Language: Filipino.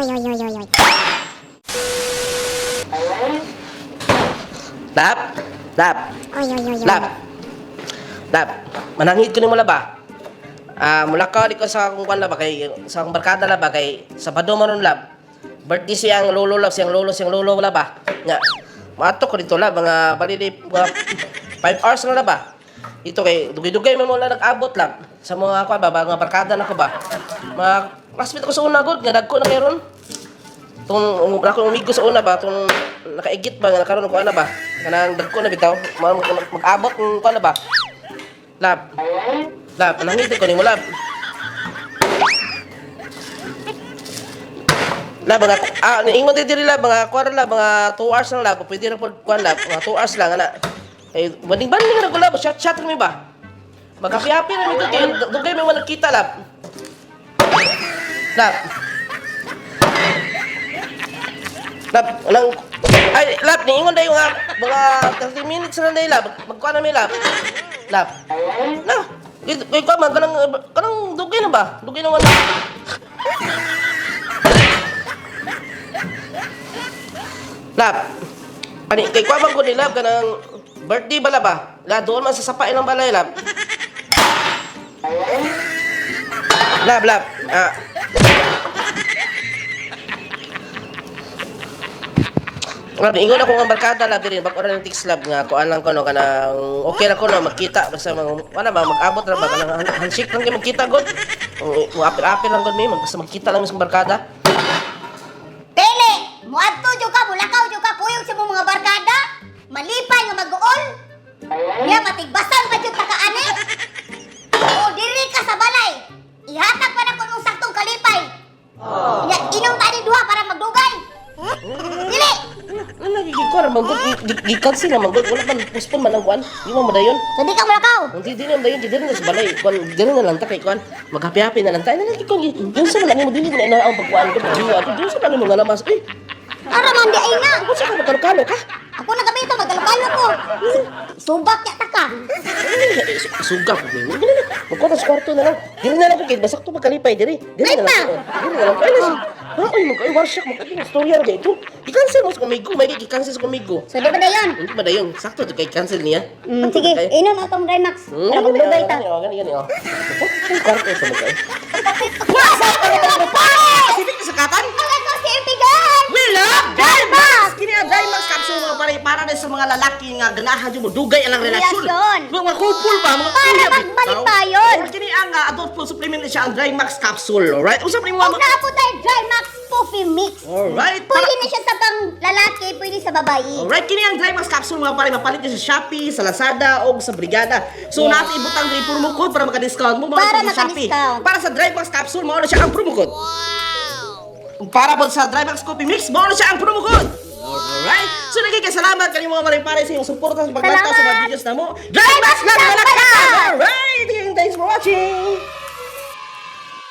Oy, oy, oy, oy, oy. Lab? Lab? Oy, oy, oy, oy. Lab? Lab? Manangit ko ni mo laba. Mula ka di ko sa akong kwan laba kay sa akong barkada laba kay Sabado maron lab. Birthday siyang lolo lab, siyang lolo laba. Nga. Maato ko dito lab mga balili mga 5 hours na laba. Ito kay dugay-dugay man mo lang nag-abot lab sa mga kwan ba mga barkada na ko ba. Mga classmate ko sa una gud nga dagko na karon. Tung ako umigo sa una ba tung nakaigit ba nga karon ko ana ba kanang dagko na bitaw mag-abot ko ana ba lab lab nangit ko ni mo lab mga ingon diri lab mga kwara lab mga 2 hours lang lab pwede ra pod kwan lab mga 2 hours lang ana ay banding na ko lab shot mi ba maghapi-hapi na mi ko kay dugay may wala kita lab lab lang ay lab ni ingon dayo nga mga 30 minutes na dayo lab magkuha na mi lab na kay ko man kanang dugay na ba dugay na wala lab ani kay ko man ko ni lab kanang birthday bala ba la doon man sa sapa ilang balay lab Lab, ingon ako nga barkada lab diri bag oral ng text lab nga kuan lang ko no kanang okay ra ko no magkita basta wala ba mag-abot ra ba kanang handshake lang kay magkita gud. Apil lang gud mi basta magkita lang sa barkada. Pili! Muadto jud ka, mulakaw jud ka, kuyog sa mga barkada. Malipay nga mag-uol. Niya matigbasan pa jud ka ani. O diri ka sa balay. Ihatag pa na ko nung saktong kalipay. Ya inom tani duha para magdugay. Dili! Ano gigikor manggod gi-cancel na manggod wala man postpone man ang kuan. Di mo madayon. So di ka mulakaw. Hindi din ang dayon diri na sa balay. Kuan diri na lang ta kay kuan. Maghapi-hapi na lang tayo. Nalagi ko yun sa man mo dili na ang pagkuan ko. Dili sa man mo ngalamas. Ara man di ay na. Ako sa kalkalo ka. Ako na gamito magalukalo ko. Subak ya ta ka. Sugap mo. Magkuha sa kwarto na lang. Dili na lang ko kay basak to magkalipay diri. Diri na lang. Diri na lang. Ay mo kay worship mo kay storya ra ito. I-cancel mo sa kumigo, may i-cancel sa kumigo. So di ba dayon? Hindi ba dayon? Sakto to kay cancel niya. Sige, inom atong Drymax. Para magdugay ta. Gani. Kwarto sa bagay. Sige sa katan. Ang ko si Impigan. We love Drymax! Kini ang Drymax capsule mga pare para na sa mga lalaki nga ganahan yung dugay ang relasyon. Mga couple ba? Mga Para magbalipayon. Kini ang adult food supplement siya ang Drymax capsule. Alright? Usap ni mo Kung napo tayo Drymax Puffy Mix. Alright. Pwede na siya sa pang lalaki, pwede sa babae. Alright, kini ang Drymax capsule mga pare mapalit niyo sa Shopee, sa Lazada o sa Brigada. So natin ibutang diri promo code para maka-discount mo Para sa Shopee. maka-discount. Para sa Drymax capsule mo na siya ang promo code. Para po sa Drymax Coffee Mix, mo na siya ang promo code. Alright? So nagkikasalamat kayo mga pare-pare sa iyong suporta sa pagbanta sa mga videos na mo. Drymax lang! Alright! Thanks for watching!